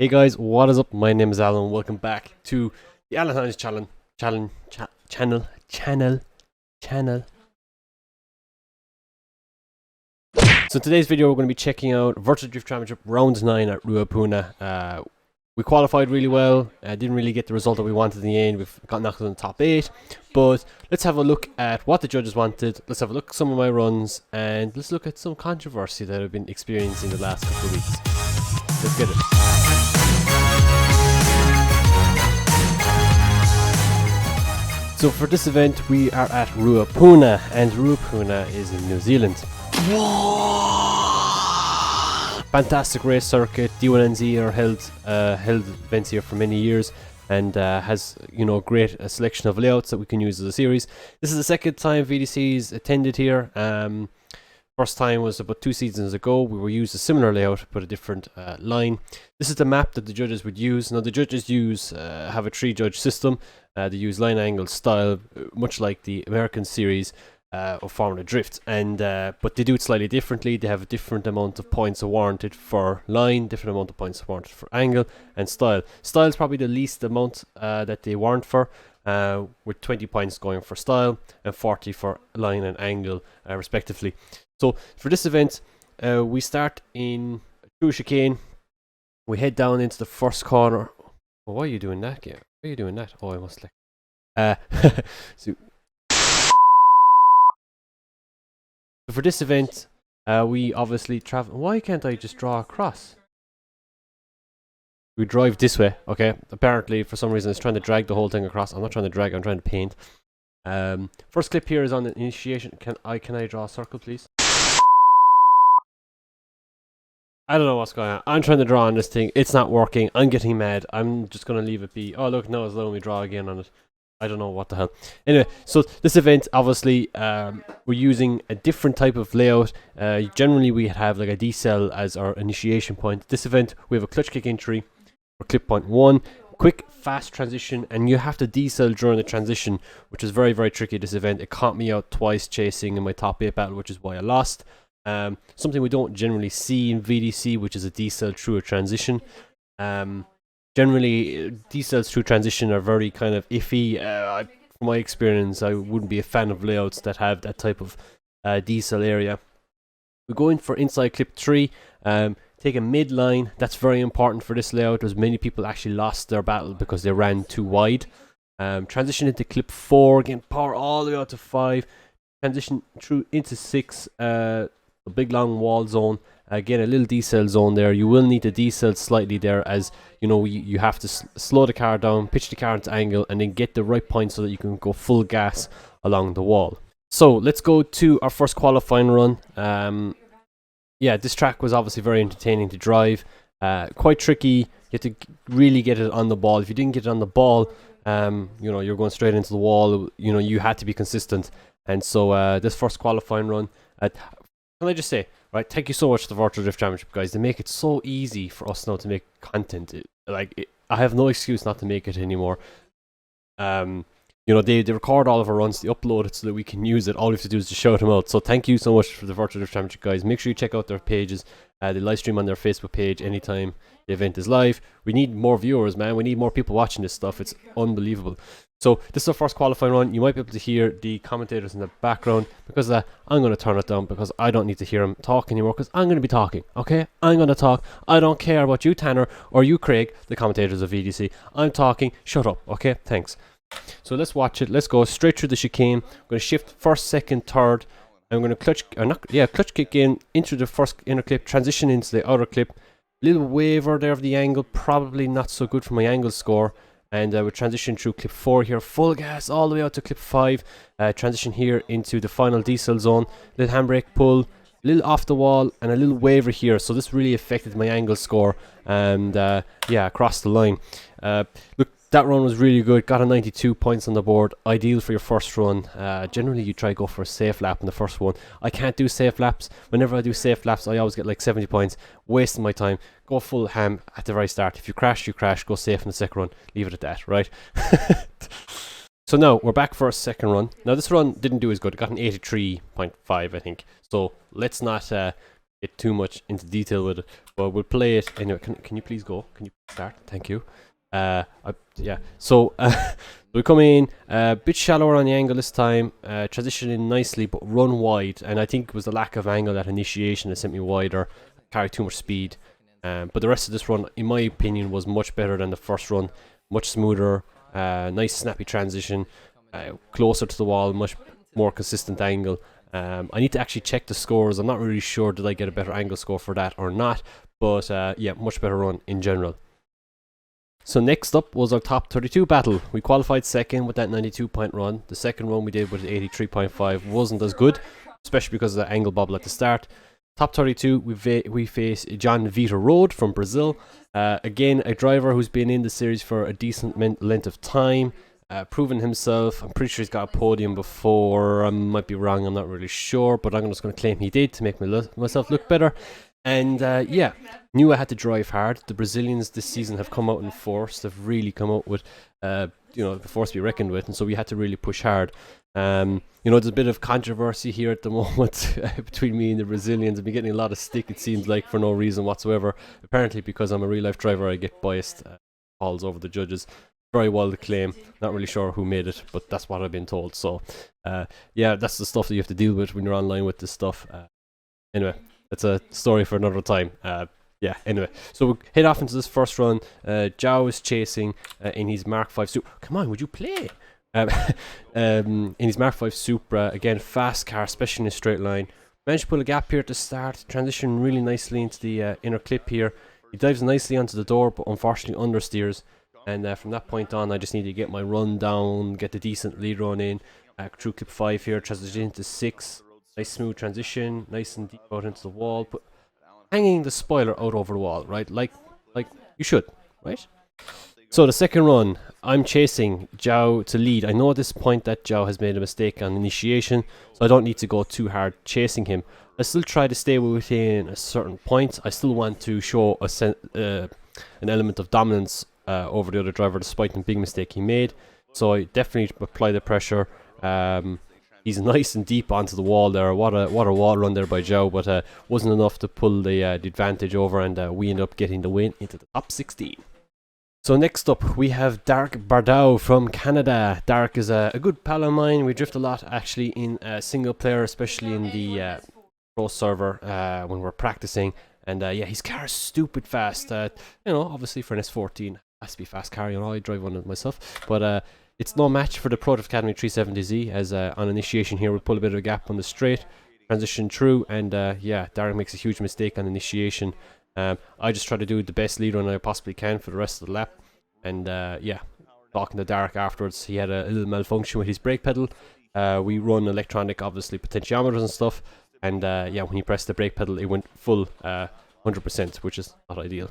Hey guys, what is up? My name is Alan. Welcome back to the Alan Hines channel. So in today's video, we're going to be checking out Virtual Drift Championship Round 9 at Ruapuna. We qualified really well. Didn't really get the result that we wanted in the end. We've got knocked in the top 8. But let's have a look at what the judges wanted. Let's have a look at some of my runs. And let's look at some controversy that I've been experiencing the last couple of weeks. Let's get it. So for this event, we are at Ruapuna, and Ruapuna is in New Zealand. Fantastic race circuit. D1NZ are held events here for many years, and has great selection of layouts that we can use as a series. This is the second time VDC's attended here. First time was about 2 seasons ago. We were used a similar layout but a different line. This is the map that the judges would use. Now the judges have a 3-judge system. They use line, angle, style, much like the American series of Formula Drift, and but they do it slightly differently. They have a different amount of points awarded for line, different amount of points awarded for angle and style. Style is probably the least amount that they warrant for, with 20 points going for style and 40 for line and angle respectively. So for this event, we start in through chicane. We head down into the first corner. Oh, why are you doing that, Gabe? Why are you doing that? Oh, I must so for this event, we obviously travel. Why can't I just draw across? We drive this way, okay? Apparently, for some reason, it's trying to drag the whole thing across. I'm not trying to drag, I'm trying to paint. First clip here is on the initiation. Can I draw a circle, please? I don't know what's going on. I'm trying to draw on this thing. It's not working. I'm getting mad. I'm just going to leave it be. Oh, look, now it's letting me draw again on it. I don't know what the hell. Anyway, so this event, obviously, we're using a different type of layout. Generally, we have like a decel as our initiation point. This event, we have a clutch kick entry for clip point 1. Quick, fast transition, and you have to decel during the transition, which is very, very tricky this event. It caught me out twice chasing in my top 8 battle, which is why I lost. Something we don't generally see in VDC, which is a decel through a transition. Generally, decels through transition are very kind of iffy. From my experience, I wouldn't be a fan of layouts that have that type of decel area. We're going for inside clip 3. Take a midline. That's very important for this layout, as many people actually lost their battle because they ran too wide. Transition into clip 4, again, power all the way out to 5. Transition through into 6. A big long wall zone. Again, a little decel zone there. You will need to decel slightly there, as you have to slow the car down, pitch the car into angle, and then get the right point so that you can go full gas along the wall. So let's go to our first qualifying run. Yeah, this track was obviously very entertaining to drive. Quite tricky. You have to really get it on the ball. If you didn't get it on the ball, you're going straight into the wall. You had to be consistent. And so this first qualifying run, can I just say, right, thank you so much to the Virtual Drift Championship, guys. They make it so easy for us now to make content. I have no excuse not to make it anymore. They record all of our runs, they upload it so that we can use it. All we have to do is just shout them out. So thank you so much for the Virtual Drift Championship, guys. Make sure you check out their pages. They live stream on their Facebook page anytime the event is live. We need more viewers, man. We need more people watching this stuff. It's unbelievable. So this is our first qualifying run. You might be able to hear the commentators in the background. Because of that, I'm going to turn it down, because I don't need to hear them talk anymore, because I'm going to be talking, okay? I'm going to talk. I don't care about you, Tanner, or you, Craig, the commentators of VDC. I'm talking. Shut up, okay? Thanks. So let's watch it. Let's go straight through the chicane. I'm going to shift first, second, third. I'm going to clutch kick into the first inner clip, transition into the outer clip. Little waver there of the angle, probably not so good for my angle score. And we transition through clip 4 here, full gas all the way out to clip 5. Transition here into the final diesel zone. Little handbrake pull, little off the wall, and a little waver here. So this really affected my angle score. And yeah, across the line. Look, that run was really good. Got a 92 points on the board. Ideal for your first run. Generally, you try to go for a safe lap in the first one. I can't do safe laps. Whenever I do safe laps, I always get like 70 points. Wasting my time. Go full ham at the very start. If you crash, you crash. Go safe in the second run. Leave it at that, right? So now, we're back for a second run. Now, this run didn't do as good. It got an 83.5, I think. So, let's not get too much into detail with it, but we'll play it anyway. Can you please go? Can you start? Thank you. Yeah. So we come in a bit shallower on the angle this time, transitioning nicely, but run wide. And I think it was the lack of angle at initiation that sent me wider. Carried too much speed. But the rest of this run, in my opinion, was much better than the first run. Much smoother, nice snappy transition, closer to the wall, much more consistent angle. I need to actually check the scores. I'm not really sure did I get a better angle score for that or not. But yeah, much better run in general. So next up was our top 32 battle. We qualified second with that 92-point run. The second run we did with 83.5 wasn't as good, especially because of the angle bobble at the start. Top 32, we face John Vitor Road from Brazil. Again, a driver who's been in the series for a decent length of time, proven himself. I'm pretty sure he's got a podium before. I might be wrong, I'm not really sure, but I'm just going to claim he did to make myself look better. And yeah, knew I had to drive hard. The Brazilians this season have come out in force. They've really come out with, the force to be reckoned with, and so we had to really push hard. There's a bit of controversy here at the moment between me and the Brazilians. I've been getting a lot of stick, it seems like, for no reason whatsoever. Apparently, because I'm a real-life driver, I get biased calls over the judges. Very wild claim. Not really sure who made it, but that's what I've been told. So, yeah, that's the stuff that you have to deal with when you're online with this stuff. Anyway. That's a story for another time. Yeah, anyway. So we'll head off into this first run. Zhao is chasing in his Mark 5 Supra. Come on, would you play? In his Mark 5 Supra. Again, fast car, especially in a straight line. Managed to pull a gap here at the start. Transition really nicely into the inner clip here. He dives nicely onto the door, but unfortunately understeers. And from that point on, I just need to get my run down, get the decent lead run in. Through clip 5 here, transition into 6. Nice smooth transition, nice and deep out into the wall, but hanging the spoiler out over the wall, right? Like you should, right? So the second run, I'm chasing Zhao to lead. I know at this point that Zhao has made a mistake on initiation, so I don't need to go too hard chasing him. I still try to stay within a certain point. I still want to show an element of dominance over the other driver, despite the big mistake he made. So I definitely apply the pressure. He's nice and deep onto the wall there. What a wall run there by Zhao, but wasn't enough to pull the advantage over, and we end up getting the win into the top 16. So next up we have Dark Bardau from Canada. Dark is a good pal of mine. We drift a lot actually in single player, especially in the pro server when we're practicing. And yeah, his car is stupid fast. Obviously for an S14 has to be fast car. I drive one myself, but it's no match for the Prototype Academy 370Z, as on initiation here we pull a bit of a gap on the straight, transition through, and yeah, Darren makes a huge mistake on initiation. I just try to do the best lead run I possibly can for the rest of the lap, and yeah, talking to Dark afterwards, he had a little malfunction with his brake pedal. We run electronic, obviously, potentiometers and stuff, and yeah, when he pressed the brake pedal it went full 100%, which is not ideal.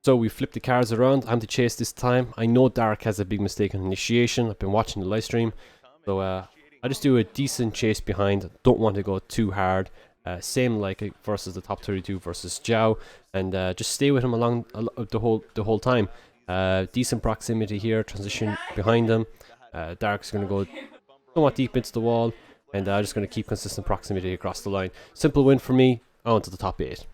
So we flip the cars around. I'm to chase this time. I know Dark has a big mistake on initiation. I've been watching the live stream. So I just do a decent chase behind. Don't want to go too hard. Same like versus the top 32 versus Zhao. And just stay with him along the whole time. Decent proximity here. Transition behind him. Dark's going to go somewhat deep into the wall. And I'm just going to keep consistent proximity across the line. Simple win for me. On to the top 8.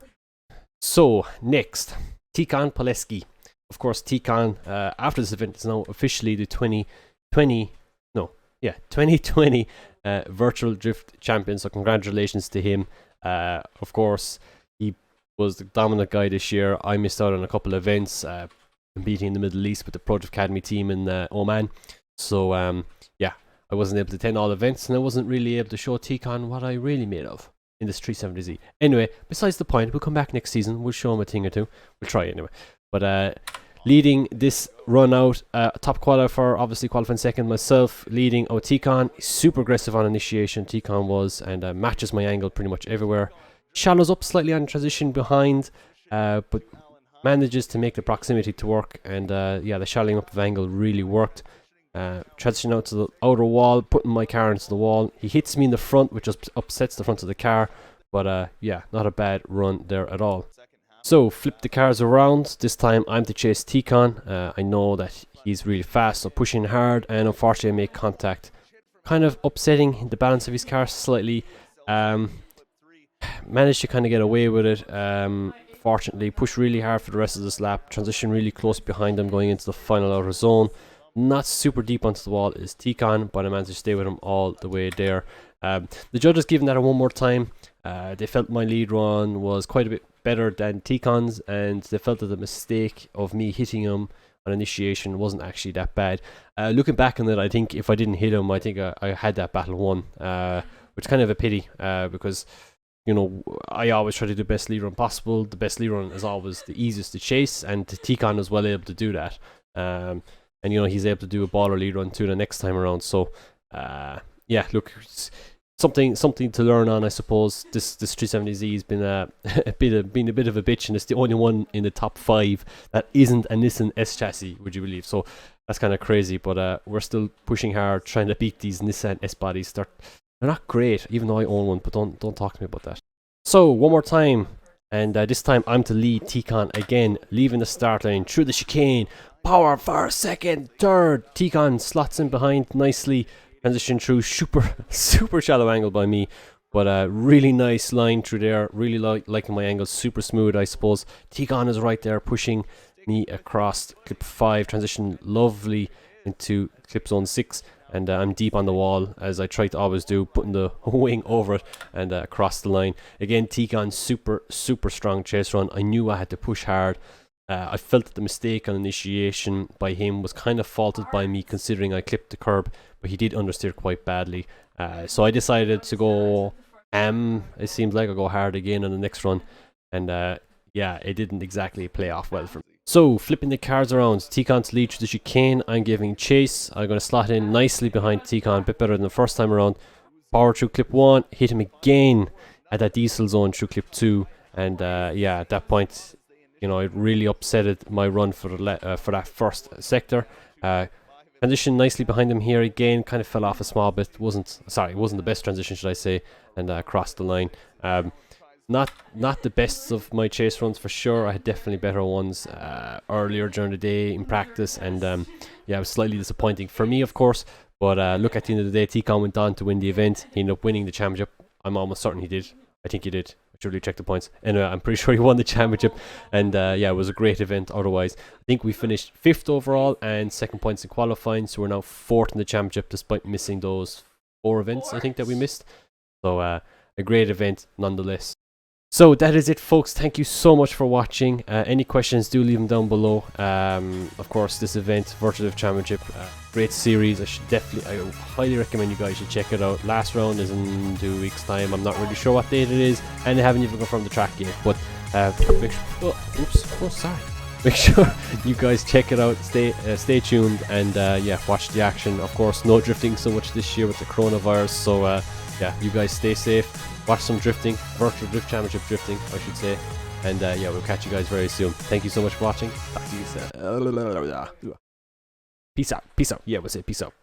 So next, Tikhon Poleski. Of course, Tikhon, after this event, is now officially the 2020 Virtual Drift Champion, so congratulations to him. Of course, he was the dominant guy this year. I missed out on a couple of events, competing in the Middle East with the Prototype Academy team in Oman. So, yeah, I wasn't able to attend all events, and I wasn't really able to show Tikhon what I really made of in this 370Z. Anyway, besides the point, we'll come back next season. We'll show him a thing or two. We'll try anyway. But leading this run out, top qualifier, obviously qualifying second myself, leading Tikhon. Super aggressive on initiation, Tikhon was, and matches my angle pretty much everywhere. Shallows up slightly on transition behind, but manages to make the proximity to work, and yeah, the shallowing up of angle really worked. Transition out to the outer wall, putting my car into the wall. He hits me in the front, which just upsets the front of the car, but yeah, not a bad run there at all. So flip the cars around. This time I'm to chase Tikhon. I know that he's really fast, so pushing hard, and unfortunately I make contact, kind of upsetting the balance of his car slightly. managed to kind of get away with it. Fortunately, pushed really hard for the rest of this lap. Transition really close behind him going into the final outer zone. Not super deep onto the wall is Tikon, but I managed to stay with him all the way there. The judges given that a one more time. They felt my lead run was quite a bit better than Tikon's, and they felt that the mistake of me hitting him on initiation wasn't actually that bad. Looking back on it, I think if I didn't hit him, I think I had that battle won, which is kind of a pity, because you know, I always try to do the best lead run possible. The best lead run is always the easiest to chase, and Tikon is well able to do that. And you know, he's able to do a baller lead run too the next time around. So yeah, look, something to learn on, I suppose. This 370Z has been a bit of a bitch, and it's the only one in the top 5 that isn't a Nissan S chassis, would you believe? So that's kind of crazy, but we're still pushing hard, trying to beat these Nissan S bodies. They're not great, even though I own one, but don't talk to me about that. So one more time, and this time I'm to lead Tikon again, leaving the start line through the chicane. Power for second, third. Tikon slots in behind nicely. Transition through super shallow angle by me, but a really nice line through there. Really liking my angle, super smooth, I suppose. Tikon is right there pushing me across clip 5. Transition lovely into clip zone 6. And I'm deep on the wall, as I try to always do, putting the wing over it and across the line. Again, Tikon, super strong chase run. I knew I had to push hard. I felt that the mistake on initiation by him was kind of faulted by me, considering I clipped the curb, but he did understeer quite badly. So I decided to go it seems like I'll go hard again on the next run. And yeah, it didn't exactly play off well for me. So, flipping the cards around, Tikon's lead through the chicane, I'm giving chase. I'm going to slot in nicely behind Tikon, a bit better than the first time around. Power through clip 1, hit him again at that diesel zone through clip 2. And yeah, at that point, you know, it really upsetted my run for that first sector. Transition nicely behind him here again, kind of fell off a small bit. It wasn't the best transition, should I say, and crossed the line. Not the best of my chase runs for sure. I had definitely better ones earlier during the day in practice, and yeah, it was slightly disappointing for me, of course. But look, at the end of the day, Tikon went on to win the event. He ended up winning the championship. I'm almost certain he did. I think he did. I should really check the points. Anyway, I'm pretty sure he won the championship, and yeah, it was a great event. Otherwise, I think we finished 5th overall and 2nd points in qualifying, so we're now 4th in the championship despite missing those 4 events I think that we missed. So a great event nonetheless. So that is it, folks. Thank you so much for watching. Any questions, do leave them down below. Of course, this event, Virtual Drift Championship, great series. I highly recommend you guys should check it out. Last round is in 2 weeks' time. I'm not really sure what date it is, and they haven't even confirmed the track yet. But make sure, make sure you guys check it out. Stay tuned, and yeah, watch the action. Of course, no drifting so much this year with the coronavirus. So yeah, you guys stay safe. Watch some drifting, Virtual Drift Championship drifting, I should say. And yeah, we'll catch you guys very soon. Thank you so much for watching. Talk to you soon. Peace out. Yeah, we'll say peace out.